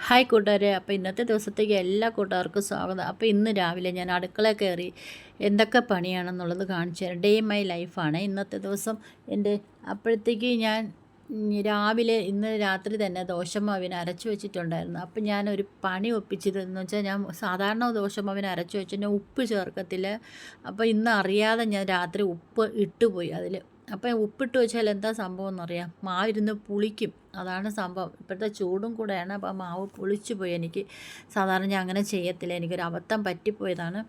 Hi കൂട്ടുകാരെ, അപ്പോൾ ഇന്നത്തെ ദിവസത്തേക്ക് എല്ലാ കൂട്ടുകാർക്കും സ്വാഗതം. അപ്പോൾ ഇന്ന് രാവിലെ ഞാൻ അടുക്കളയിൽ കയറി എന്തൊക്കെ പണിയാണെന്നുള്ളത് കാണിച്ചു തരാം. ഡേ മൈ ലൈഫാണ് ഇന്നത്തെ ദിവസം എൻ്റെ. അപ്പോഴത്തേക്ക് ഞാൻ രാവിലെ ഇന്ന് രാത്രി തന്നെ ദോശമാവിന് അരച്ചു വെച്ചിട്ടുണ്ടായിരുന്നു. അപ്പോൾ ഞാനൊരു പണി ഒപ്പിച്ചതെന്ന് വെച്ചാൽ, ഞാൻ സാധാരണ ദോശമാവിന് അരച്ചു വെച്ചാൽ ഉപ്പ് ചേർക്കത്തില്ല. അപ്പോൾ ഇന്ന് അറിയാതെ ഞാൻ രാത്രി ഉപ്പ് ഇട്ടുപോയി അതിൽ. അപ്പോൾ ഉപ്പിട്ട് വെച്ചാൽ എന്താ സംഭവം എന്നറിയാം, മാവിരുന്ന് പുളിക്കും. അതാണ് സംഭവം. ഇപ്പോഴത്തെ ചൂടും കൂടെയാണ്. അപ്പോൾ മാവ് പുളിച്ചു പോയി. എനിക്ക് സാധാരണ ഞാൻ അങ്ങനെ ചെയ്യത്തില്ല, എനിക്കൊരു അബദ്ധം പറ്റിപ്പോയതാണ്.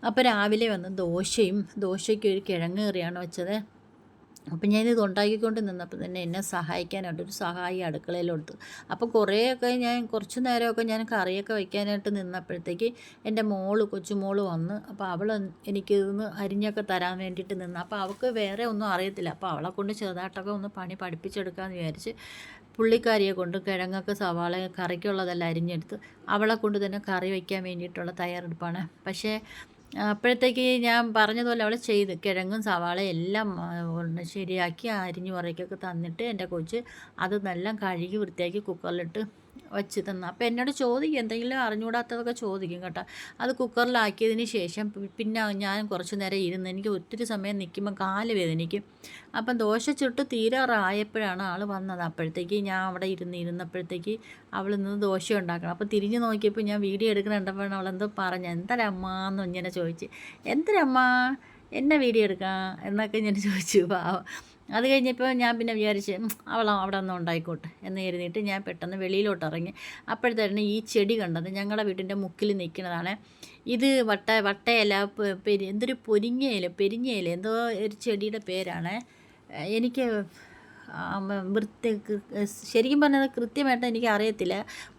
അപ്പോൾ രാവിലെ വന്ന് ദോശയ്ക്ക് ഒരു കിഴങ്ങ് കറിയാണ് വെച്ചത്. അപ്പം ഞാനിത് ഉണ്ടാക്കിക്കൊണ്ട് നിന്നപ്പോൾ തന്നെ എന്നെ സഹായിക്കാനായിട്ടൊരു സഹായി അടുക്കളയിലോട്ട്. അപ്പോൾ കുറേയൊക്കെ ഞാൻ കുറച്ച് നേരമൊക്കെ ഞാൻ കറിയൊക്കെ വയ്ക്കാനായിട്ട് നിന്നപ്പോഴത്തേക്ക് എൻ്റെ കൊച്ചുമോള് വന്ന്. അപ്പോൾ അവൾ എനിക്ക് ഇതൊന്ന് അരിഞ്ഞൊക്കെ തരാൻ വേണ്ടിയിട്ട് നിന്ന്. അപ്പോൾ അവൾക്ക് വേറെ ഒന്നും അറിയത്തില്ല. അപ്പോൾ അവളെ കൊണ്ട് ചെറുതായിട്ടൊക്കെ ഒന്ന് പണി പഠിപ്പിച്ചെടുക്കാമെന്ന് വിചാരിച്ച് പുള്ളിക്കാരിയെ കൊണ്ട് കിഴങ്ങൊക്കെ സവാള കറിക്കുള്ളതെല്ലാം അരിഞ്ഞെടുത്ത് അവളെ കൊണ്ട് തന്നെ കറി വയ്ക്കാൻ വേണ്ടിയിട്ടുള്ള തയ്യാറെടുപ്പാണ്. പക്ഷേ അപ്പോഴത്തേക്ക് ഞാൻ പറഞ്ഞതുപോലെ അവൾ ചെയ്ത് കിഴങ്ങും സവാളയും എല്ലാം ശരിയാക്കി അരിഞ്ഞു പറയ്ക്കൊക്കെ തന്നിട്ട് എൻ്റെ കൊച്ച് അത് നല്ല കഴുകി വൃത്തിയാക്കി കുക്കറിലിട്ട് വച്ച് തന്നു. അപ്പോൾ എന്നോട് ചോദിക്കും, എന്തെങ്കിലും അറിഞ്ഞുകൂടാത്തതൊക്കെ ചോദിക്കും കേട്ടോ. അത് കുക്കറിലാക്കിയതിന് ശേഷം പിന്നെ ഞാൻ കുറച്ച് നേരം ഇരുന്ന്, എനിക്ക് ഒത്തിരി സമയം നിൽക്കുമ്പോൾ കാല് വേദനിക്കും. അപ്പം ദോശ ചുട്ട് തീരാറായപ്പോഴാണ് ആൾ വന്നത്. അപ്പോഴത്തേക്ക് ഞാൻ അവിടെ ഇരുന്നപ്പോഴത്തേക്ക് അവൾ നിന്ന് ദോശ ഉണ്ടാക്കണം. അപ്പോൾ തിരിഞ്ഞ് നോക്കിയപ്പോൾ ഞാൻ വീഡിയോ എടുക്കണുണ്ടപ്പോഴാണ് അവളെന്തോ പറഞ്ഞു, എന്തരമ്മ എന്ന് ഇങ്ങനെ ചോദിച്ച്, എന്തരമ്മ എന്നെ വീഡിയോ എടുക്കാം എന്നൊക്കെ ഞാൻ ചോദിച്ചു. പാവം. അത് കഴിഞ്ഞപ്പോൾ ഞാൻ പിന്നെ വിചാരിച്ച് അവിടെ ഒന്ന് ഉണ്ടായിക്കോട്ടെ എന്ന് കരുതിയിട്ട് ഞാൻ പെട്ടെന്ന് വെളിയിലോട്ട് ഇറങ്ങി. അപ്പോഴത്തേണ് ഈ ചെടി കണ്ടത് ഞങ്ങളുടെ വീട്ടിൻ്റെ മുക്കിൽ നിൽക്കുന്നതാണ്. ഇത് വട്ടയില, എന്തൊരു പെരിങ്ങയില എന്തോ ഒരു ചെടിയുടെ പേരാണ്. എനിക്ക് ശരിക്കും പറഞ്ഞത് കൃത്യമായിട്ട് എനിക്ക് അറിയത്തില്ല.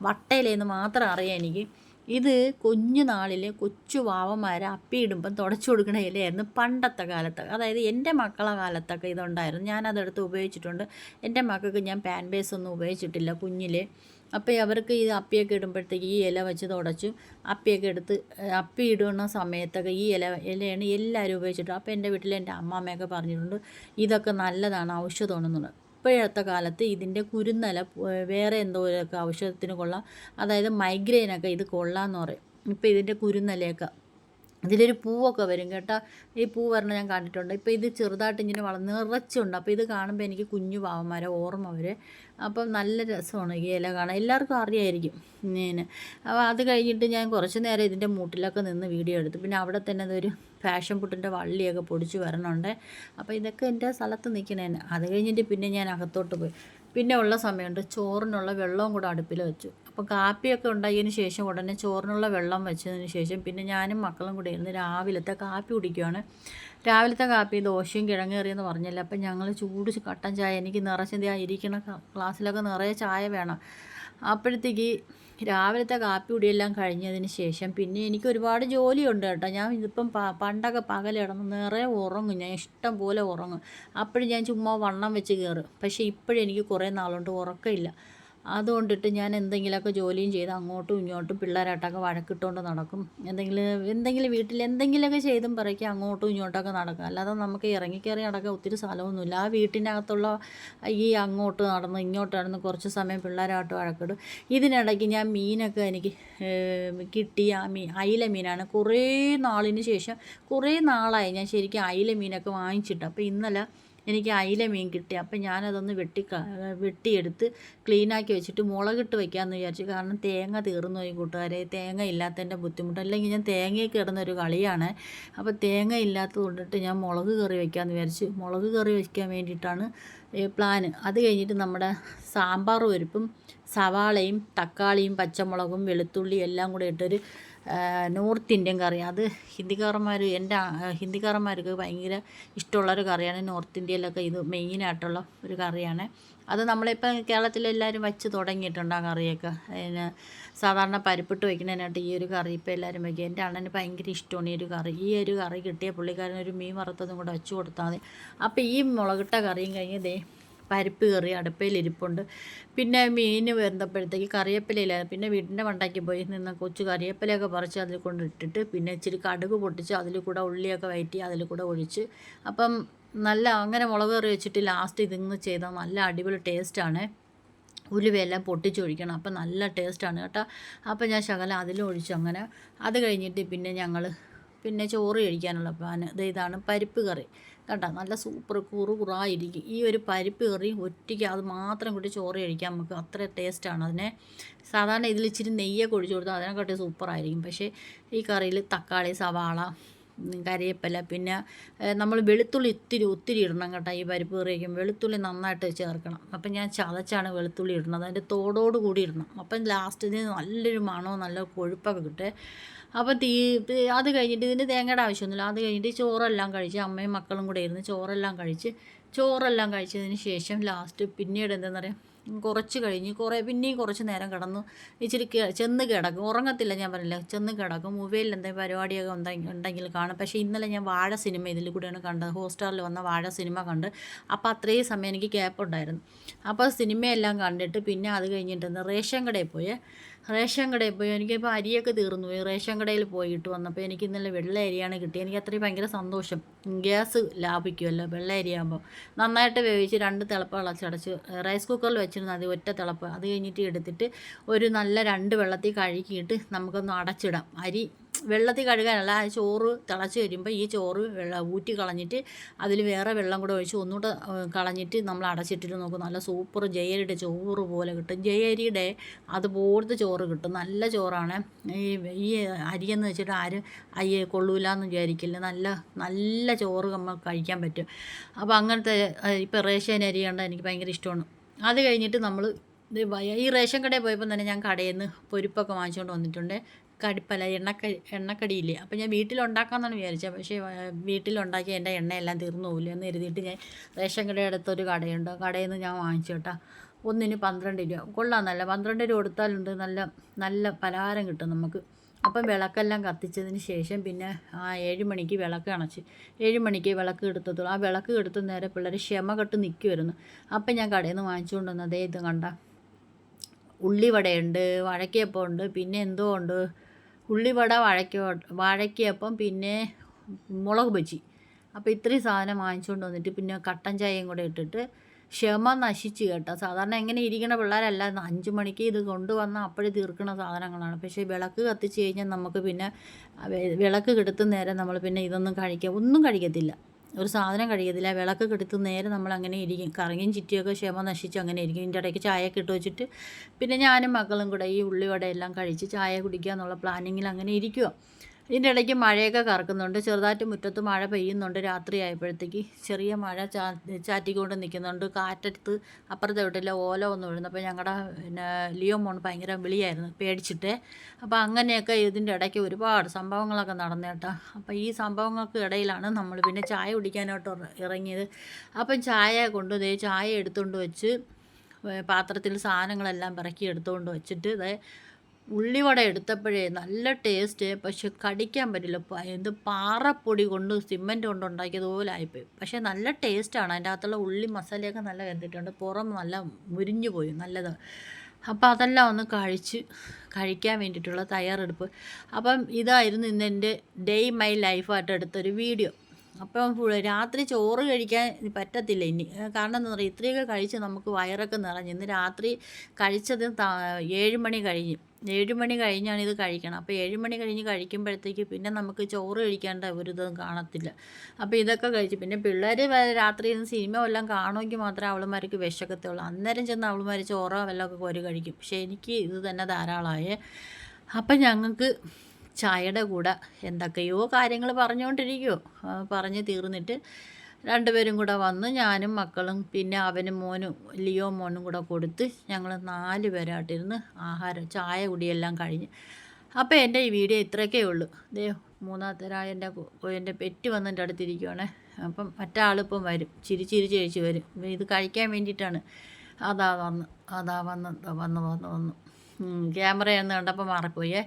വട്ടയിലെന്ന് മാത്രം അറിയാം എനിക്ക്. ഇത് കുഞ്ഞു നാളിൽ കൊച്ചു വാവന്മാർ അപ്പിയിടുമ്പം തുടച്ചു കൊടുക്കണ ഇലയായിരുന്നു പണ്ടത്തെ കാലത്ത്. അതായത് എൻ്റെ മക്കളെ കാലത്തൊക്കെ ഇതുണ്ടായിരുന്നു. ഞാനതെടുത്ത് ഉപയോഗിച്ചിട്ടുണ്ട്. എൻ്റെ മക്കൾക്ക് ഞാൻ പാൻ ബേസ് ഒന്നും ഉപയോഗിച്ചിട്ടില്ല കുഞ്ഞിൽ. അപ്പോൾ അവർക്ക് ഈ അപ്പിയൊക്കെ ഇടുമ്പോഴത്തേക്ക് ഈ ഇല വെച്ച് തുടച്ചു അപ്പിയൊക്കെ എടുത്ത് അപ്പി ഇടുന്ന സമയത്തൊക്കെ ഈ ഇലയാണ് എല്ലാവരും ഉപയോഗിച്ചിട്ട്. അപ്പോൾ എൻ്റെ വീട്ടിൽ എൻ്റെ അമ്മാമ്മയൊക്കെ പറഞ്ഞിട്ടുണ്ട് ഇതൊക്കെ നല്ലതാണ്, ഔഷധമാണെന്നുള്ളത്. ഇപ്പോഴത്തെ കാലത്ത് ഇതിൻ്റെ കുരുന്നല വേറെ എന്തോരൊക്കെ ഔഷധത്തിന് കൊള്ളാം. അതായത് മൈഗ്രെയിനൊക്കെ ഇത് കൊള്ളാമെന്ന് പറയും. ഇപ്പോൾ ഇതിൻ്റെ കുരുന്നലയൊക്കെ ഇതിലൊരു പൂവൊക്കെ വരും കേട്ടോ. ഈ പൂ വരണം ഞാൻ കണ്ടിട്ടുണ്ട്. ഇപ്പോൾ ഇത് ചെറുതായിട്ട് ഇങ്ങനെ നിറച്ചുണ്ട്. അപ്പോൾ ഇത് കാണുമ്പോൾ എനിക്ക് കുഞ്ഞു പാവന്മാരെ ഓർമ്മ വരും. അപ്പം നല്ല രസമാണ് ഈ ഇല കാണാൻ. എല്ലാവർക്കും അറിയായിരിക്കും ഞാൻ. അപ്പോൾ അത് കഴിഞ്ഞിട്ട് ഞാൻ കുറച്ച് നേരം ഇതിൻ്റെ മൂട്ടിലൊക്കെ നിന്ന് വീഡിയോ എടുത്തു. പിന്നെ അവിടെ തന്നെ അതൊരു ഫാഷൻ പുട്ടിൻ്റെ വള്ളിയൊക്കെ പൊടിച്ച് വരണുണ്ട്. അപ്പോൾ ഇതൊക്കെ എൻ്റെ സ്ഥലത്ത് നിൽക്കണേന്. അത് കഴിഞ്ഞിട്ട് പിന്നെ ഞാൻ അകത്തോട്ട് പോയി. പിന്നെ ഉള്ള സമയമുണ്ട് ചോറിനുള്ള വെള്ളവും കൂടെ അടുപ്പിൽ വെച്ചു. അപ്പോൾ കാപ്പിയൊക്കെ ഉണ്ടാക്കിയതിന് ശേഷം ഉടനെ ചോറിനുള്ള വെള്ളം വെച്ചതിന് ശേഷം പിന്നെ ഞാനും മക്കളും കൂടെ ഇരുന്ന് രാവിലത്തെ കാപ്പി കുടിക്കുകയാണ്. രാവിലത്തെ കാപ്പി ദോശയും കിഴങ്ങ് കറിയെന്ന് പറഞ്ഞില്ല. അപ്പം ഞങ്ങൾ ചൂട് കട്ടൻ ചായ, എനിക്ക് നിറച്ചെന്താ ഇരിക്കണ ഗ്ലാസ്സിലൊക്കെ നിറയെ ചായ വേണം. അപ്പോഴത്തേക്ക് രാവിലത്തെ കാപ്പി കുടിയെല്ലാം കഴിഞ്ഞതിന് ശേഷം പിന്നെ എനിക്ക് ഒരുപാട് ജോലിയുണ്ട് കേട്ടോ. ഞാൻ ഇതിപ്പം പണ്ടൊക്കെ പകലിടന്ന് നിറയെ ഉറങ്ങും, ഞാൻ ഇഷ്ടം പോലെ ഉറങ്ങും. അപ്പോഴും ഞാൻ ചുമ്മാ വണ്ണം വെച്ച് കയറും. പക്ഷേ ഇപ്പോഴെനിക്ക് കുറേ നാളുകൊണ്ട് ഉറക്കമില്ല. അതുകൊണ്ടിട്ട് ഞാൻ എന്തെങ്കിലുമൊക്കെ ജോലിയും ചെയ്ത് അങ്ങോട്ടും ഇങ്ങോട്ടും പിള്ളേരായിട്ടൊക്കെ വഴക്കിട്ടുകൊണ്ട് നടക്കും. എന്തെങ്കിലും വീട്ടിൽ എന്തെങ്കിലുമൊക്കെ ചെയ്തും പറയ്ക്ക് അങ്ങോട്ടും ഇങ്ങോട്ടൊക്കെ നടക്കും. അല്ലാതെ നമുക്ക് ഇറങ്ങിക്കയറി നടക്കാൻ ഒത്തിരി സ്ഥലമൊന്നുമില്ല. ആ വീട്ടിനകത്തുള്ള ഈ അങ്ങോട്ട് നടന്ന് ഇങ്ങോട്ട് നടന്ന് കുറച്ച് സമയം പിള്ളേരായിട്ട് വഴക്കിടും. ഇതിനിടയ്ക്ക് ഞാൻ മീനൊക്കെ എനിക്ക് കിട്ടി. അയില മീനാണ്. കുറേ നാളിന് ശേഷം, കുറേ നാളായി ഞാൻ ശരിക്കും അയില മീനൊക്കെ വാങ്ങിച്ചിട്ട്. അപ്പോൾ ഇന്നലെ എനിക്ക് അയില മീൻ കിട്ടി. അപ്പം ഞാനതൊന്ന് വെട്ടിയെടുത്ത് ക്ലീനാക്കി വെച്ചിട്ട് മുളകിട്ട് വയ്ക്കാമെന്ന് വിചാരിച്ചു. കാരണം തേങ്ങ തീർന്നു പോയി കൂട്ടുകാരെ. തേങ്ങ ഇല്ലാത്തതിൻ്റെ ബുദ്ധിമുട്ട്. അല്ലെങ്കിൽ ഞാൻ തേങ്ങയൊക്കെ ഇടുന്നൊരു കളിയാണ്. അപ്പോൾ തേങ്ങ ഇല്ലാത്തത് കൊണ്ടിട്ട് ഞാൻ മുളക് കറി വയ്ക്കാമെന്ന് വിചാരിച്ചു. മുളക് കറി വയ്ക്കാൻ വേണ്ടിയിട്ടാണ് പ്ലാന്. അത് കഴിഞ്ഞിട്ട് നമ്മുടെ സാമ്പാർ പരിപ്പും സവാളയും തക്കാളിയും പച്ചമുളകും വെളുത്തുള്ളി എല്ലാം കൂടെ ഇട്ടൊരു നോർത്ത് ഇന്ത്യൻ കറി. അത് ഹിന്ദിക്കാരന്മാർക്ക് ഭയങ്കര ഇഷ്ടമുള്ളൊരു കറിയാണ്. നോർത്ത് ഇന്ത്യയിലൊക്കെ ഇത് മെയിനായിട്ടുള്ള ഒരു കറിയാണ്. അത് നമ്മളിപ്പോൾ കേരളത്തിലെല്ലാവരും വച്ച് തുടങ്ങിയിട്ടുണ്ട് ആ കറിയൊക്കെ. പിന്നെ സാധാരണ പരിപ്പിട്ട് വയ്ക്കുന്നതിനായിട്ട് ഈ ഒരു കറി ഇപ്പോൾ എല്ലാവരും വയ്ക്കും. എൻ്റെ അണ്ണന് ഭയങ്കര ഇഷ്ടമാണ് ഈ ഒരു കറി. ഈ ഒരു കറി കിട്ടിയ പുള്ളിക്കാരനൊരു മീൻ വറുത്തതും കൂടെ വെച്ച് കൊടുത്താൽ മതി. അപ്പോൾ ഈ മുളകിട്ട കറിയും കഴിഞ്ഞ് പരിപ്പ് കറി അടുപ്പയിലിരിപ്പുണ്ട്. പിന്നെ മീൻ വെന്തപ്പോഴത്തേക്ക് കറിവേപ്പിലയില്ല. പിന്നെ വീടിൻ്റെ മണ്ടയ്ക്ക് പോയി നിന്ന് കൊച്ചു കറിവേപ്പിലയൊക്കെ പറിച്ച് അതിൽ കൊണ്ടിട്ടിട്ട് പിന്നെ ഇച്ചിരി കടുക് പൊട്ടിച്ച് അതിൽ കൂടെ ഉള്ളിയൊക്കെ വയറ്റി അതിൽ കൂടെ ഒഴിച്ച്. അപ്പം നല്ല അങ്ങനെ മുളക് കറി വെച്ചിട്ട് ലാസ്റ്റ് ഇതിങ്ങ് ചെയ്താൽ നല്ല അടിപൊളി ടേസ്റ്റാണ്. ഉലുവയെല്ലാം പൊട്ടിച്ചൊഴിക്കണം. അപ്പം നല്ല ടേസ്റ്റാണ് കേട്ടോ. അപ്പം ഞാൻ ശകലം അതിലൊഴിച്ചു. അങ്ങനെ അത് കഴിഞ്ഞിട്ട് പിന്നെ ഞങ്ങൾ ചോറ് കഴിക്കാനുള്ള പ്ലാൻ ഇതാണ് പരിപ്പ് കറി കേട്ടോ. നല്ല സൂപ്പർ കുറുകുറായിരിക്കും ഈ ഒരു പരിപ്പ് കറി. ഒറ്റയ്ക്ക് അത് മാത്രം കൂട്ടി ചോറ് കഴിക്കാൻ നമുക്ക് അത്ര ടേസ്റ്റാണ് അതിനെ. സാധാരണ ഇതിൽ ഇച്ചിരി നെയ്യൊക്കെ ഒഴിച്ചു കൊടുത്താൽ അതിനെക്കാട്ടി സൂപ്പറായിരിക്കും. പക്ഷേ ഈ കറിയിൽ തക്കാളി, സവാള, കരിവേപ്പില, പിന്നെ നമ്മൾ വെളുത്തുള്ളി ഒത്തിരി ഇടണം കേട്ടോ. ഈ പരിപ്പ് കറി വയ്ക്കുമ്പോൾ വെളുത്തുള്ളി നന്നായിട്ട് ചേർക്കണം. അപ്പം ഞാൻ ചതച്ചാണ് വെളുത്തുള്ളി ഇടുന്നത്, അതിൻ്റെ തോടോട് കൂടി ഇടണം. അപ്പം ലാസ്റ്റിന് നല്ലൊരു മണവും നല്ല കൊഴുപ്പൊക്കെ കിട്ടും. അപ്പോൾ അത് കഴിഞ്ഞിട്ട് ഇതിന് തേങ്ങയുടെ ആവശ്യമൊന്നുമില്ല. അത് കഴിഞ്ഞിട്ട് ചോറെല്ലാം കഴിച്ച് അമ്മയും മക്കളും കൂടെ ഇരുന്ന് ചോറെല്ലാം കഴിച്ചതിന് ശേഷം ലാസ്റ്റ് പിന്നീട് എന്താണെന്ന് പറയുക, കുറച്ച് കഴിഞ്ഞ് പിന്നെയും കുറച്ച് നേരം കിടന്നു ഇച്ചിരി ചെന്ന് കിടക്കും. ഉറങ്ങത്തില്ല, ഞാൻ പറഞ്ഞില്ല, ചെന്ന് കിടക്കും. മൊബൈലിൽ എന്തെങ്കിലും പരിപാടിയൊക്കെ ഉണ്ടെങ്കിൽ കാണും. പക്ഷേ ഇന്നലെ ഞാൻ വാഴ സിനിമ ഇതിൽ കൂടെയാണ് കണ്ടത്. ഹോട്ട്സ്റ്റാറിൽ വന്ന വാഴ സിനിമ കണ്ട്. അപ്പോൾ അത്രയും സമയം എനിക്ക് ഗ്യാപ്പുണ്ടായിരുന്നു. അപ്പോൾ സിനിമയെല്ലാം കണ്ടിട്ട് പിന്നെ അത് കഴിഞ്ഞിട്ട് റേഷൻ കടയിൽ പോയി എനിക്കിപ്പോൾ അരിയൊക്കെ തീർന്നു പോയി. റേഷൻ കടയിൽ പോയിട്ട് വന്നപ്പോൾ എനിക്ക് ഇന്നലെ വെള്ള അരിയാണ് കിട്ടിയത്. എനിക്ക് അത്രയും ഭയങ്കര സന്തോഷം. ഗ്യാസ് ലാഭിക്കുമല്ലോ വെള്ള അരിയാകുമ്പോൾ. നന്നായിട്ട് വേവിച്ച് 2 തിളപ്പ് ഇളച്ചടച്ച് റൈസ് കുക്കറിൽ വെച്ചിരുന്നു. അത് ഒറ്റ തിളപ്പ്. അത് കഴിഞ്ഞിട്ട് എടുത്തിട്ട് ഒരു നല്ല 2 വെള്ളത്തിൽ കഴുകിയിട്ട് നമുക്കൊന്ന് അടച്ചിടാം. അരി വെള്ളത്തിൽ കഴുകാനല്ല, ആ ചോറ് തിളച്ച് കഴിയുമ്പോൾ ഈ ചോറ് ഊറ്റി കളഞ്ഞിട്ട് അതിൽ വേറെ വെള്ളം കൂടെ ഒഴിച്ച് ഒന്നുകൂടെ കളഞ്ഞിട്ട് നമ്മൾ അടച്ചിട്ടിട്ട് നോക്കും. നല്ല സൂപ്പർ ജയരിയുടെ ചോറ് പോലെ കിട്ടും. ജയരിയുടെ അതുപോലത്തെ ചോറ് കിട്ടും. നല്ല ചോറാണ്. ഈ അരിയെന്ന് വെച്ചിട്ട് ആരും അയ്യേ കൊള്ളൂലെന്ന് വിചാരിക്കില്ല. നല്ല ചോറ് നമ്മൾ കഴിക്കാൻ പറ്റും. അപ്പോൾ അങ്ങനത്തെ ഇപ്പോൾ റേഷൻ അരി കണ്ടാൽ എനിക്ക് ഭയങ്കര ഇഷ്ടമാണ്. അത് കഴിഞ്ഞിട്ട് നമ്മൾ ഈ റേഷൻ കടയിൽ പോയപ്പോൾ തന്നെ ഞാൻ കടയിൽ നിന്ന് പൊരിപ്പൊക്കെ വാങ്ങിച്ചുകൊണ്ട് വന്നിട്ടുണ്ട്. എണ്ണക്കടിയില്ലേ. അപ്പോൾ ഞാൻ വീട്ടിലുണ്ടാക്കാമെന്നാണ് വിചാരിച്ചത്. പക്ഷേ വീട്ടിലുണ്ടാക്കി എൻ്റെ എണ്ണയെല്ലാം തീർന്നു പോകില്ല എന്ന് കരുതിയിട്ട് ഞാൻ റേഷൻ കടയുടെ അടുത്തൊരു കടയുണ്ട്, കടയിൽ നിന്ന് ഞാൻ വാങ്ങിച്ചു കേട്ടോ. ഒന്നിന് 12 രൂപ. കൊള്ളാമെന്നല്ല, 12 രൂപ കൊടുത്താലുണ്ട് നല്ല പലഹാരം കിട്ടും നമുക്ക്. അപ്പം വിളക്കെല്ലാം കത്തിച്ചതിന് ശേഷം പിന്നെ 7 മണിക്ക് വിളക്ക് അണച്ച് 7 മണിക്ക് വിളക്ക് എടുത്തതുള്ളൂ. ആ വിളക്ക് എടുത്ത നേരം പിള്ളേർ ക്ഷമ കെട്ട് നിൽക്കുമായിരുന്നു. അപ്പം ഞാൻ കടയിൽ നിന്ന് വാങ്ങിച്ചുകൊണ്ട് വന്നത് ഇത് കണ്ട ഉള്ളിവടയുണ്ട്, വാഴയ്ക്കപ്പം ഉണ്ട്, പിന്നെ എന്തോ ഉണ്ട്, ഉള്ളിവട, വാഴയ്ക്കപ്പം, പിന്നെ മുളക് ബജി. അപ്പോൾ ഇത്രയും സാധനം വാങ്ങിച്ചുകൊണ്ട് വന്നിട്ട് പിന്നെ കട്ടൻ ചായയും കൂടെ ഇട്ടിട്ട് ക്ഷമ നശിച്ച് കേട്ടോ. സാധാരണ എങ്ങനെ ഇരിക്കണ പിള്ളേരല്ല, 5 മണിക്ക് ഇത് കൊണ്ടുവന്നാൽ അപ്പോഴേ തീർക്കുന്ന സാധനങ്ങളാണ്. പക്ഷേ വിളക്ക് കത്തിച്ച് കഴിഞ്ഞാൽ നമുക്ക് പിന്നെ വിളക്ക് കെടുത്തുന്ന നേരം നമ്മൾ പിന്നെ ഒന്നും കഴിക്കത്തില്ല, ഒരു സാധനം കഴിക്കത്തില്ല. വിളക്ക് കെടുത്തുന്ന നേരം നമ്മൾ അങ്ങനെ ഇരിക്കും, കറങ്ങിയും ചുറ്റിയൊക്കെ ക്ഷമ നശിച്ച് അങ്ങനെ ഇരിക്കും. ഇതിൻ്റെ ഇടയ്ക്ക് ചായയൊക്കെ ഇട്ട് വെച്ചിട്ട് പിന്നെ ഞാനും മക്കളും കൂടെ ഈ ഉള്ളിവടയെല്ലാം കഴിച്ച് ചായ കുടിക്കുക എന്നുള്ള പ്ലാനിങ്ങിൽ അങ്ങനെ ഇരിക്കുക. ഇതിൻ്റെ ഇടയ്ക്ക് മഴയൊക്കെ കറക്കുന്നുണ്ട്. ചെറുതായിട്ട് മുറ്റത്ത് മഴ പെയ്യുന്നുണ്ട്. രാത്രി ആയപ്പോഴത്തേക്ക് ചെറിയ മഴ ചാറ്റിക്കൊണ്ട് നിൽക്കുന്നുണ്ട്. കാറ്റത്ത് അപ്പുറത്തെ വീട്ടിലെ ഓല ഒന്ന് വീഴുന്നു. അപ്പോൾ ഞങ്ങളുടെ ലിയോ മോൺ ഭയങ്കര വിളിയായിരുന്നു പേടിച്ചിട്ട്. അപ്പോൾ അങ്ങനെയൊക്കെ ഇതിൻ്റെ ഇടയ്ക്ക് ഒരുപാട് സംഭവങ്ങളൊക്കെ നടന്നേട്ടാ. അപ്പോൾ ഈ സംഭവങ്ങൾക്ക് ഇടയിലാണ് നമ്മൾ പിന്നെ ചായ കുടിക്കാനായിട്ട് ഇറങ്ങിയത്. അപ്പം ചായ എടുത്തുകൊണ്ട് വെച്ച് പാത്രത്തിൽ സാധനങ്ങളെല്ലാം പിറക്കി എടുത്തുകൊണ്ട് വെച്ചിട്ട് ഉള്ളിവട എടുത്തപ്പോഴേ നല്ല ടേസ്റ്റ്, പക്ഷെ കടിക്കാൻ പറ്റില്ല. പാറപ്പൊടി കൊണ്ട് സിമെൻറ്റ് കൊണ്ട് ഉണ്ടാക്കിയതുപോലെ ആയിപ്പോയി. പക്ഷേ നല്ല ടേസ്റ്റാണ്. അതിൻ്റെ അകത്തുള്ള ഉള്ളി മസാലയൊക്കെ നല്ല വെന്തിട്ടുണ്ട്, പുറം നല്ല മുരിഞ്ഞു പോയി നല്ലത്. അപ്പോൾ അതെല്ലാം ഒന്ന് കഴിക്കാൻ വേണ്ടിയിട്ടുള്ള തയ്യാറെടുപ്പ്. അപ്പം ഇതായിരുന്നു ഇന്ന് എൻ്റെ ഡേ മൈ ലൈഫായിട്ട് എടുത്തൊരു വീഡിയോ. അപ്പം രാത്രി ചോറ് കഴിക്കാൻ പറ്റത്തില്ല ഇനി. കാരണം എന്താ പറയുക, ഇത്രയൊക്കെ കഴിച്ച് നമുക്ക് വയറൊക്കെ നിറഞ്ഞു. ഇന്ന് രാത്രി കഴിച്ചത് 7 മണി കഴിഞ്ഞ് 7 മണി കഴിഞ്ഞാണ് ഇത് കഴിക്കണം. അപ്പോൾ 7 മണി കഴിഞ്ഞ് കഴിക്കുമ്പോഴത്തേക്ക് പിന്നെ നമുക്ക് ചോറ് കഴിക്കേണ്ട ഒരു ഇതും കാണത്തില്ല. അപ്പോൾ ഇതൊക്കെ കഴിച്ച് പിന്നെ പിള്ളേർ രാത്രി ഇരുന്ന് സിനിമ വല്ലതും കാണുമെങ്കിൽ മാത്രമേ അവളുമാർക്ക് വിശക്കത്തുള്ളൂ. അന്നേരം ചെന്ന് അവളുമാർ ചോറോ വല്ലതൊക്കെ കോരി കഴിക്കും. പക്ഷേ എനിക്ക് ഇത് തന്നെ ധാരാളമായേ. അപ്പം ഞങ്ങൾക്ക് ചായയുടെ കൂടെ എന്തൊക്കെയോ കാര്യങ്ങൾ പറഞ്ഞുകൊണ്ടിരിക്കുമോ, പറഞ്ഞ് തീർന്നിട്ട് 2 പേരും കൂടെ വന്ന് ഞാനും മക്കളും പിന്നെ അവനും മോനും ലിയോ മോനും കൂടെ കൊടുത്ത് ഞങ്ങൾ 4 പേരായിട്ടിരുന്ന് ചായ കുടിയെല്ലാം കഴിഞ്ഞ്. അപ്പോൾ എൻ്റെ ഈ വീഡിയോ ഇത്രയൊക്കെ ഉള്ളൂ. മൂന്നാമത്തെ എൻ്റെ പെറ്റ് വന്നിട്ട് അടുത്തിരിക്കുവാണേ. അപ്പം മറ്റാളിപ്പം വരും, ചിരിച്ച് വരും. ഇത് കഴിക്കാൻ വേണ്ടിയിട്ടാണ്. വന്നു ക്യാമറയെന്ന് കണ്ടപ്പോൾ മാറിപ്പോയേ.